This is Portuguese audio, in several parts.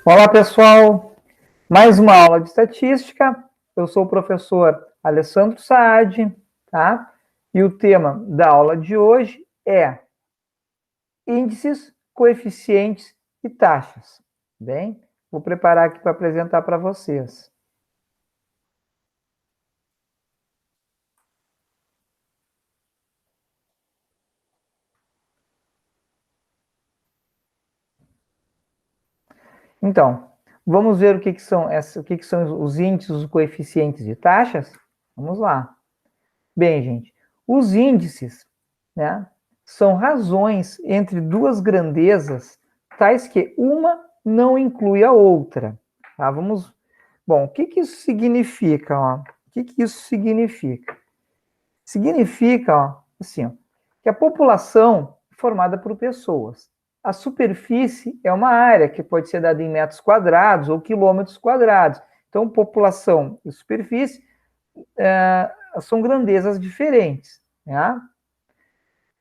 Olá, pessoal! Mais uma aula de estatística. Eu sou o professor Alessandro Saad, tá? E o tema da aula de hoje é índices, coeficientes e taxas. Bem, vou preparar aqui para apresentar para vocês. Então, vamos ver o que são os índices, os coeficientes e taxas? Vamos lá. Bem, gente, os índices, né, são razões entre duas grandezas, tais que uma não inclui a outra. Tá? Bom, o que isso significa? Ó? O que isso significa? Significa, ó, assim, ó, que a população é formada por pessoas. A superfície é uma área que pode ser dada em metros quadrados ou quilômetros quadrados. Então, população e superfície são grandezas diferentes. Né?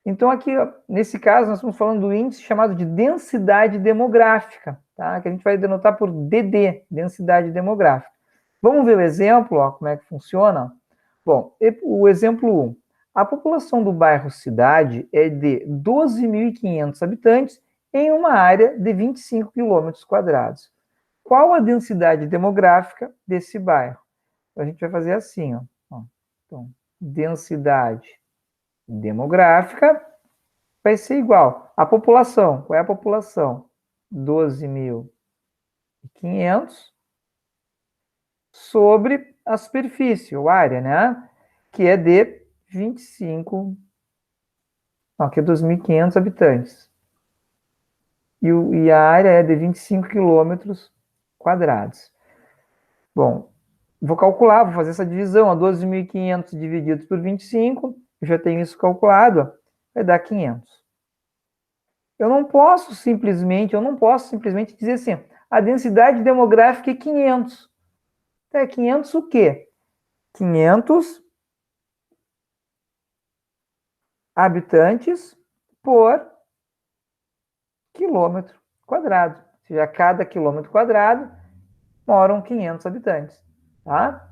Então, aqui, nesse caso, nós estamos falando do índice chamado de densidade demográfica, tá? Que a gente vai denotar por DD, densidade demográfica. Vamos ver o exemplo, ó, como é que funciona? Bom, o exemplo 1. A população do bairro Cidade é de 12.500 habitantes em uma área de 25 quilômetros quadrados. Qual a densidade demográfica desse bairro? A gente vai fazer assim, ó. Então, densidade demográfica vai ser igual à população. Qual é a população? 12.500 sobre a superfície, ou área, né? Que é de 25... Não, aqui é 2.500 habitantes. E a área é de 25 quilômetros quadrados. Bom, vou calcular, vou fazer essa divisão. 12.500 dividido por 25, eu já tenho isso calculado, ó, vai dar 500. Eu não posso simplesmente dizer assim, a densidade demográfica é 500. É 500 o quê? 500 habitantes por quilômetro quadrado. Ou seja, a cada quilômetro quadrado moram 500 habitantes. Tá?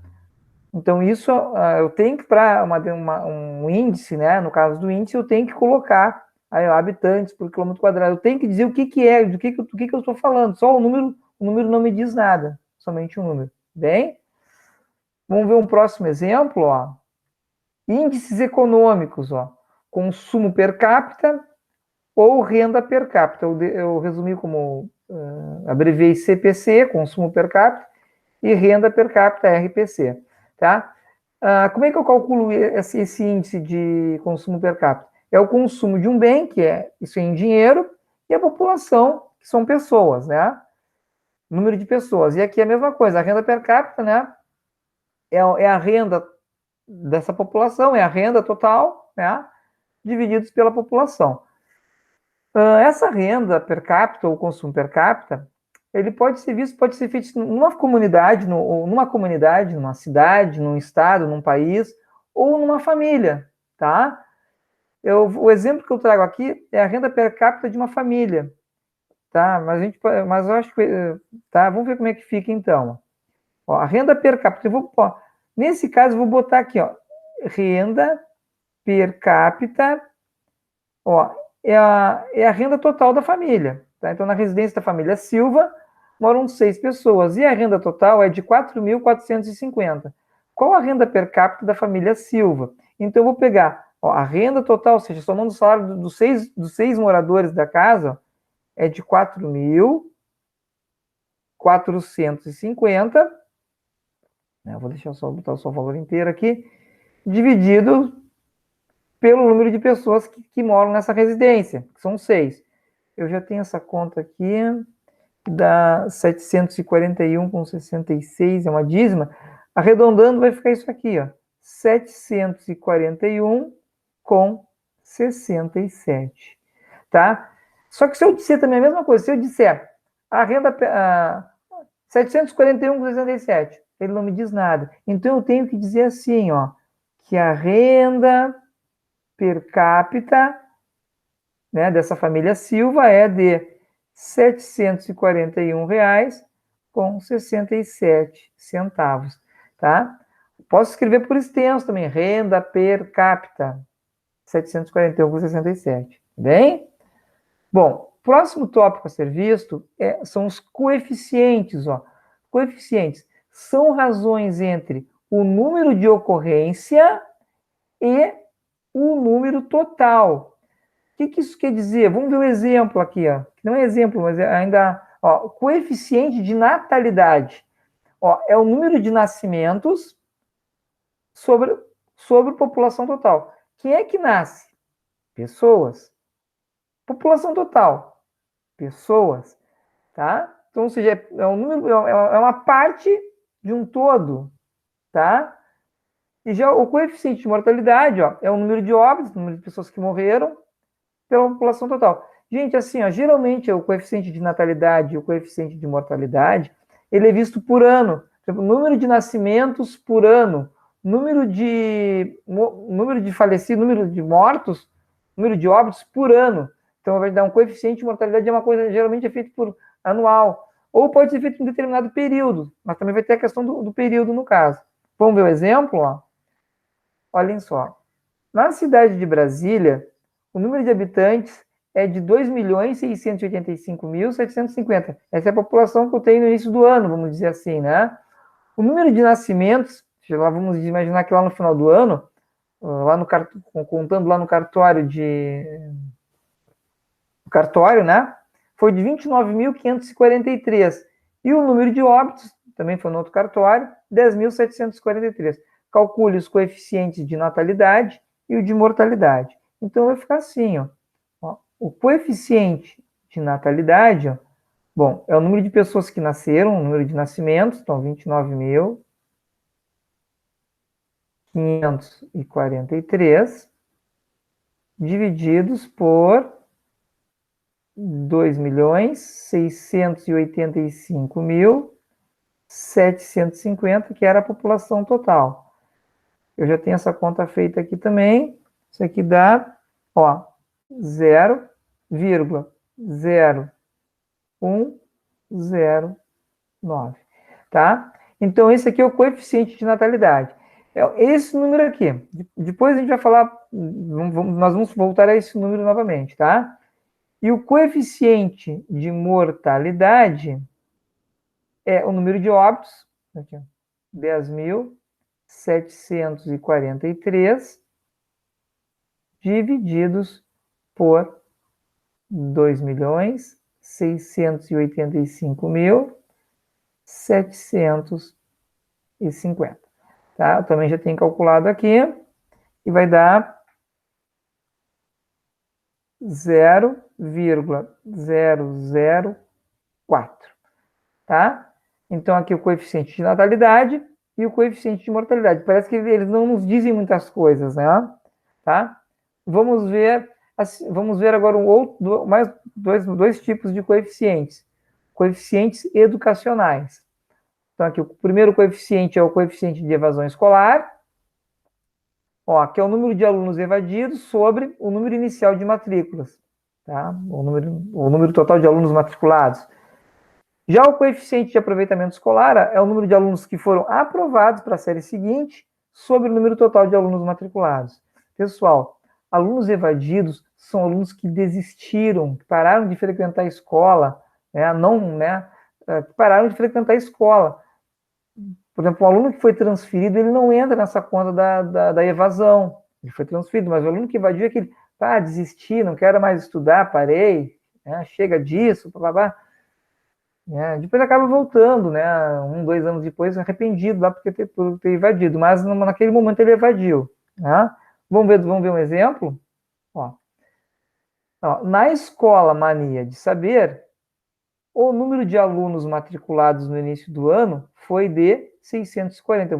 Então, isso eu tenho que, para um índice, né? No caso do índice, eu tenho que colocar aí, habitantes por quilômetro quadrado. Eu tenho que dizer o que é, do que eu estou falando. Só o número não me diz nada, somente o número. Bem, vamos ver um próximo exemplo, ó. Índices econômicos, ó. Consumo per capita ou renda per capita. Eu resumi como, abreviei CPC, consumo per capita, e renda per capita, RPC. Tá? Como é que eu calculo esse índice de consumo per capita? É o consumo de um bem, isso é em dinheiro, e a população, que são pessoas, né? Número de pessoas. E aqui é a mesma coisa, a renda per capita, né? É a renda dessa população, é a renda total, né? Divididos pela população. Essa renda per capita, ou consumo per capita, ele pode ser feito numa comunidade, numa cidade, num estado, num país, ou numa família, tá? O exemplo que eu trago aqui é a renda per capita de uma família, tá? Mas eu acho que, tá? Vamos ver como é que fica então. Ó, a renda per capita, nesse caso eu vou botar aqui, ó, renda per capita, ó, é a renda total da família, tá? Então, na residência da família Silva, moram 6 pessoas, e a renda total é de 4.450. Qual a renda per capita da família Silva? Então, eu vou pegar, ó, a renda total, ou seja, somando o salário dos seis moradores da casa, ó, é de 4.450, né? Vou botar só o valor inteiro aqui, dividido pelo número de pessoas que moram nessa residência, que são 6. Eu já tenho essa conta aqui, dá 741,66, é uma dízima. Arredondando, vai ficar isso aqui, ó, 741,67, tá? Só que se eu disser também a mesma coisa, se eu disser a renda 741,67, ele não me diz nada. Então eu tenho que dizer assim, ó, que a renda per capita, né, dessa família Silva é de 741,67, tá? Posso escrever por extenso também, renda per capita, 741,67, bem? Bom, próximo tópico a ser visto são os coeficientes, ó. Coeficientes são razões entre o número de ocorrência e o número total. O que isso quer dizer? Vamos ver um exemplo aqui, ó. Não é exemplo, mas ainda, ó, coeficiente de natalidade. Ó, é o número de nascimentos sobre população total. Quem é que nasce? Pessoas. População total. Pessoas. Tá? Então, ou seja, é um número, é uma parte de um todo. Tá? E já o coeficiente de mortalidade, ó, é o número de óbitos, o número de pessoas que morreram pela população total. Gente, assim, ó, geralmente o coeficiente de natalidade e o coeficiente de mortalidade, ele é visto por ano. Por exemplo, número de nascimentos por ano, número de falecidos, número de mortos, número de óbitos por ano. Então, vai dar um coeficiente de mortalidade, é uma coisa geralmente é feito por anual. Ou pode ser feito em um determinado período, mas também vai ter a questão do período no caso. Vamos ver o exemplo? Ó. Olhem só. Na cidade de Brasília, o número de habitantes é de 2.685.750. Essa é a população que eu tenho no início do ano, vamos dizer assim, né? O número de nascimentos, lá vamos imaginar que lá no final do ano, lá no contando lá no cartório né? Foi de 29.543. E o número de óbitos, também foi no outro cartório, 10.743. Calcule os coeficientes de natalidade e o de mortalidade. Então, vai ficar assim, ó. O coeficiente de natalidade, ó, bom, é o número de pessoas que nasceram, o número de nascimentos, então 29.543, divididos por 2.685.750, que era a população total. Eu já tenho essa conta feita aqui também. Isso aqui dá, ó, 0,0109, tá? Então, esse aqui é o coeficiente de natalidade. Esse número aqui. Depois a gente vai falar, nós vamos voltar a esse número novamente, tá? E o coeficiente de mortalidade é o número de óbitos, aqui, 10.743, divididos por 2.685.750. Tá? Eu também já tenho calculado aqui, e vai dar 0,004. Tá? Então, aqui o coeficiente de natalidade e o coeficiente de mortalidade. Parece que eles não nos dizem muitas coisas, né? Tá? Vamos ver agora mais dois tipos de coeficientes. Coeficientes educacionais. Então, aqui o primeiro coeficiente é o coeficiente de evasão escolar, ó, que é o número de alunos evadidos sobre o número inicial de matrículas, tá? O número total de alunos matriculados. Já o coeficiente de aproveitamento escolar é o número de alunos que foram aprovados para a série seguinte sobre o número total de alunos matriculados. Pessoal, alunos evadidos são alunos que desistiram, que pararam de frequentar a escola, pararam de frequentar a escola. Por exemplo, um aluno que foi transferido, ele não entra nessa conta da evasão. Ele foi transferido, mas o aluno que evadiu é aquele, desisti, não quero mais estudar, parei, chega disso, blá, blá, blá. Depois acaba voltando, né? 2 anos depois, arrependido lá por ter evadido, mas naquele momento ele evadiu. Né? Vamos ver um exemplo? Ó, na escola Mania de Saber, o número de alunos matriculados no início do ano foi de 640.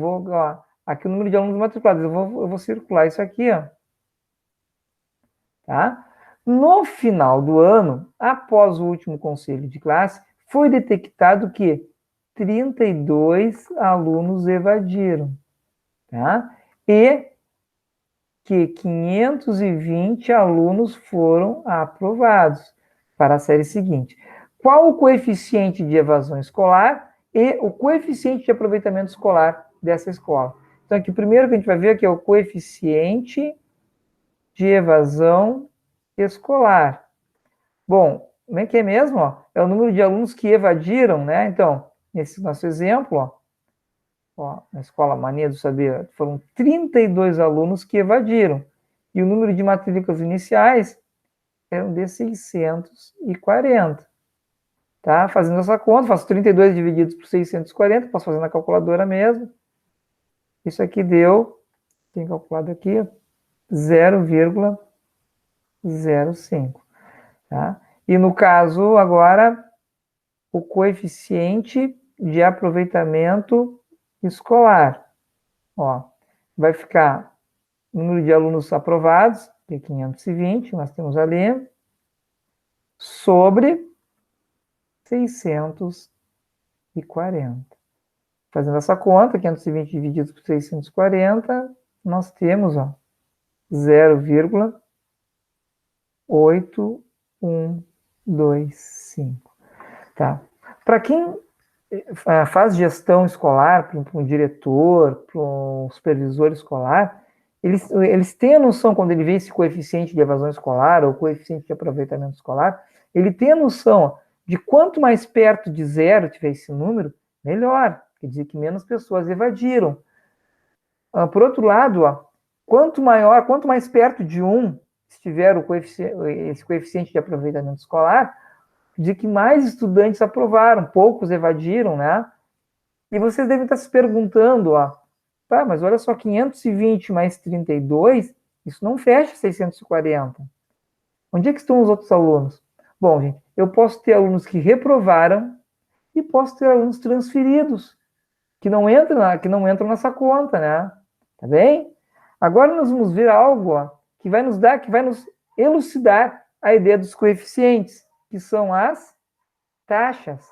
Aqui o número de alunos matriculados, eu vou circular isso aqui, ó. Tá? No final do ano, após o último conselho de classe, foi detectado que 32 alunos evadiram, tá? E que 520 alunos foram aprovados para a série seguinte. qual o coeficiente de evasão escolar e o coeficiente de aproveitamento escolar dessa escola. Então, aqui o primeiro que a gente vai ver aqui é o coeficiente de evasão escolar. Bom, como é que é mesmo? Ó? É o número de alunos que evadiram, né? Então, nesse nosso exemplo, na Escola Mania do Saber, foram 32 alunos que evadiram. E o número de matrículas iniciais eram de 640. Tá? Fazendo essa conta, faço 32 divididos por 640, posso fazer na calculadora mesmo. Isso aqui deu, tem calculado aqui, 0,05. Tá? E no caso, agora, o coeficiente de aproveitamento escolar. Ó, vai ficar o número de alunos aprovados, que é 520, nós temos ali, sobre 640. Fazendo essa conta, 520 dividido por 640, nós temos 0,8125. Tá? Para quem faz gestão escolar, para um diretor, para um supervisor escolar, eles têm a noção, quando ele vê esse coeficiente de evasão escolar ou coeficiente de aproveitamento escolar, ele tem a noção de quanto mais perto de zero tiver esse número, melhor. Quer dizer que menos pessoas evadiram. Por outro lado, quanto mais perto de 1 estiver esse coeficiente de aproveitamento escolar, quer dizer que mais estudantes aprovaram, poucos evadiram, né? E vocês devem estar se perguntando, mas olha só, 520 mais 32, isso não fecha 640. Onde é que estão os outros alunos? Bom, gente, eu posso ter alunos que reprovaram e posso ter alunos transferidos, que não entram nessa conta, né? Tá bem? Agora nós vamos ver algo que vai nos elucidar a ideia dos coeficientes, que são as taxas.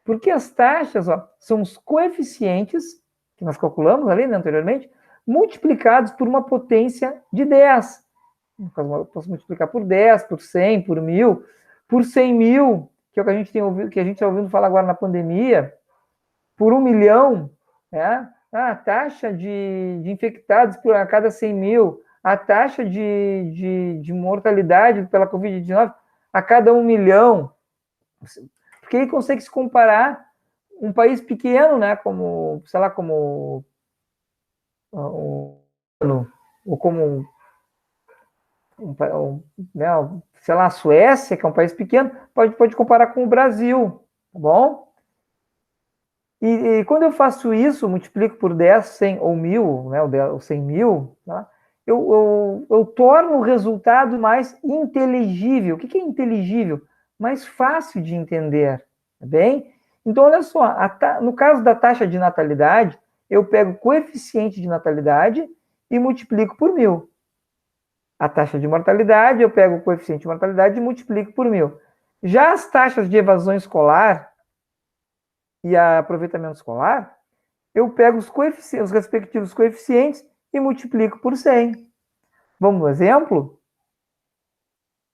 Porque as taxas são os coeficientes que nós calculamos ali, né, anteriormente, multiplicados por uma potência de 10. Eu posso multiplicar por 10, por 100, por 1.000, por 100 mil, que é o que a gente está ouvindo falar agora na pandemia, por 1 milhão, né? A taxa de infectados por a cada 100 mil, a taxa de mortalidade pela Covid-19 a cada 1 milhão. Porque ele consegue se comparar um país pequeno, né, como, sei lá, como ou como né, sei lá, a Suécia, que é um país pequeno, pode comparar com o Brasil, tá bom? E quando eu faço isso, multiplico por 10, 100 ou 1.000, né, o 100 mil, tá? eu torno o resultado mais inteligível. O que é inteligível? Mais fácil de entender, tá bem? Então, olha só, no caso da taxa de natalidade, eu pego o coeficiente de natalidade e multiplico por 1.000. A taxa de mortalidade, eu pego o coeficiente de mortalidade e multiplico por 1.000. Já as taxas de evasão escolar e aproveitamento escolar, eu pego os respectivos coeficientes e multiplico por 100. Vamos no exemplo?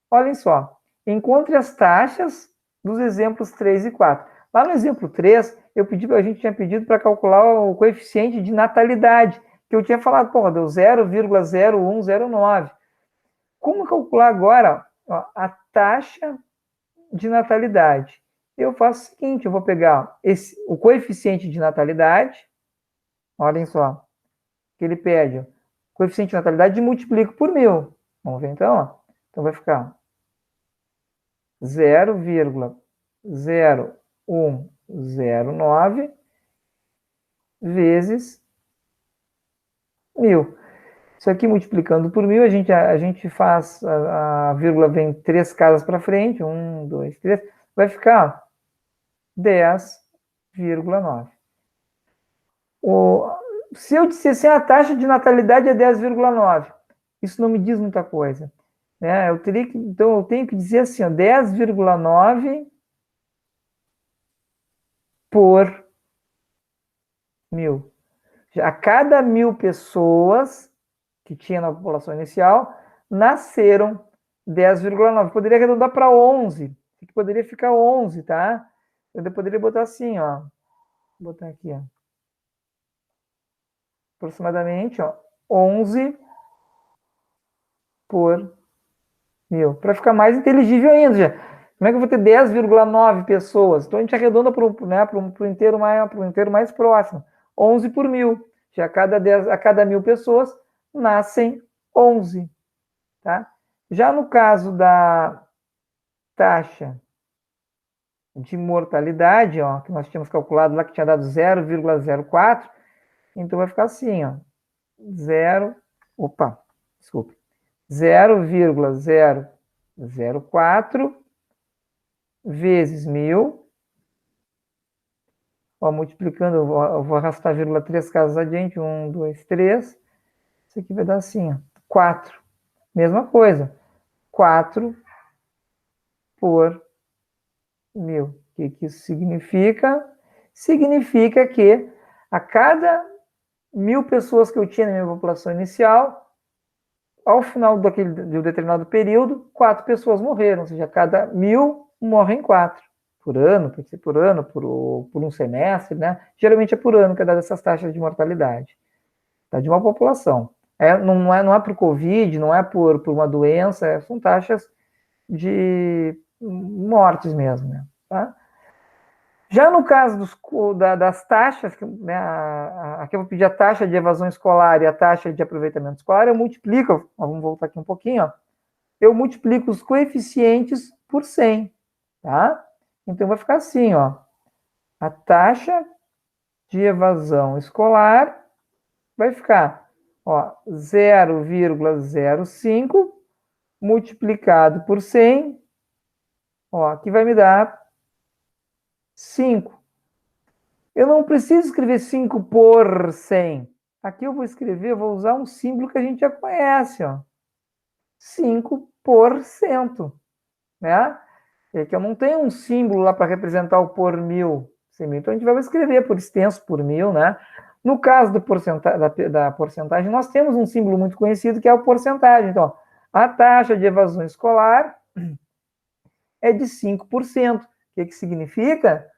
Olhem só. Encontre as taxas dos exemplos 3 e 4. Lá no exemplo 3, a gente tinha pedido para calcular o coeficiente de natalidade, que eu tinha falado, deu 0,0109. Como calcular agora a taxa de natalidade? Eu faço o seguinte, eu vou pegar o coeficiente de natalidade, olhem só, que ele pede, o coeficiente de natalidade e multiplico por 1.000. Vamos ver então? Então vai ficar 0,0109 vezes 1.000. Isso aqui multiplicando por 1.000, a gente faz, a vírgula vem 3 casas para frente, 1, 2, 3, vai ficar 10,9. Se eu dissesse a taxa de natalidade é 10,9, isso não me diz muita coisa. Né? Então, eu tenho que dizer assim, 10,9 por 1.000. A cada 1.000 pessoas que tinha na população inicial, nasceram 10,9. Poderia arredondar para 11, que poderia ficar 11, tá? Eu poderia botar assim, ó. Vou botar aqui, ó. Aproximadamente, ó, 11 por 1000. Para ficar mais inteligível ainda, já. Como é que eu vou ter 10,9 pessoas? Então a gente arredonda para o inteiro mais próximo. 11 por 1000. Já a cada 1000 pessoas nascem 11. Tá? Já no caso da taxa de mortalidade, ó, que nós tínhamos calculado lá que tinha dado 0,04, então vai ficar assim, ó, 0,004 vezes 1000, ó, multiplicando, eu vou arrastar vírgula 3 casas adiante, 1, 2, 3, isso aqui vai dar assim, ó, 4, mesma coisa, 4 por 1000. O que isso significa? Significa que a cada 1000 pessoas que eu tinha na minha população inicial, ao final de um determinado período, 4 pessoas morreram, ou seja, a cada 1000 morrem 4. Por ano, pode ser por ano, por um semestre, né? Geralmente é por ano que é dada essas taxas de mortalidade, tá? De uma população. Não é por Covid, não é por uma doença, são taxas de mortes mesmo, né? Tá? Já no caso das taxas, né, aqui eu vou pedir a taxa de evasão escolar e a taxa de aproveitamento escolar, eu multiplico, vamos voltar aqui um pouquinho, ó, eu multiplico os coeficientes por 100, tá? Então vai ficar assim, ó, a taxa de evasão escolar vai ficar, ó, 0,05 multiplicado por 100, ó, que vai me dar 5. Eu não preciso escrever 5 por 100. Aqui eu vou usar um símbolo que a gente já conhece, ó. 5%, né? É que eu não tenho um símbolo lá para representar o por 1000. Então a gente vai escrever por extenso por 1000, né? No caso da porcentagem, nós temos um símbolo muito conhecido que é o porcentagem. Então, a taxa de evasão escolar é de 5%. O que significa?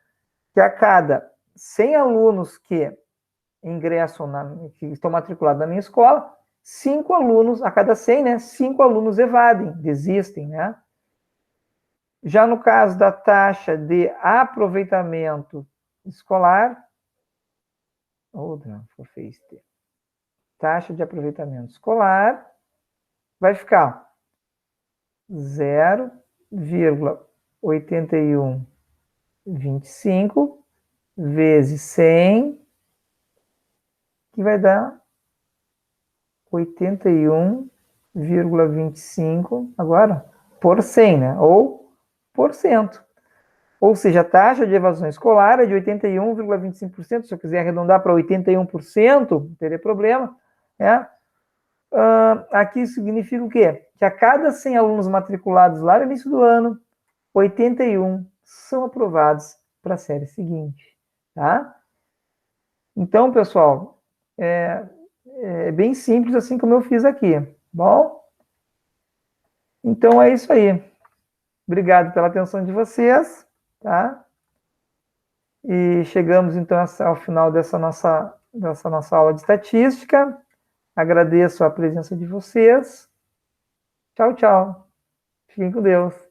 Que a cada 100 alunos que que estão matriculados na minha escola, 5 alunos, a cada 100, né, 5 alunos evadem, desistem, né? Já no caso da taxa de aproveitamento escolar, taxa de aproveitamento escolar vai ficar 0,8125 vezes 100, que vai dar 81,25 agora por 100, né? Ou por cento. Ou seja, a taxa de evasão escolar é de 81,25%. Se eu quiser arredondar para 81%, não teria problema, né? Aqui significa o quê? Que a cada 100 alunos matriculados lá no início do ano, 81 são aprovados para a série seguinte, tá? Então, pessoal, é bem simples assim como eu fiz aqui, bom? Então é isso aí. Obrigado pela atenção de vocês, tá? E chegamos então ao final dessa nossa aula de estatística. Agradeço a presença de vocês. Tchau, tchau. Fiquem com Deus.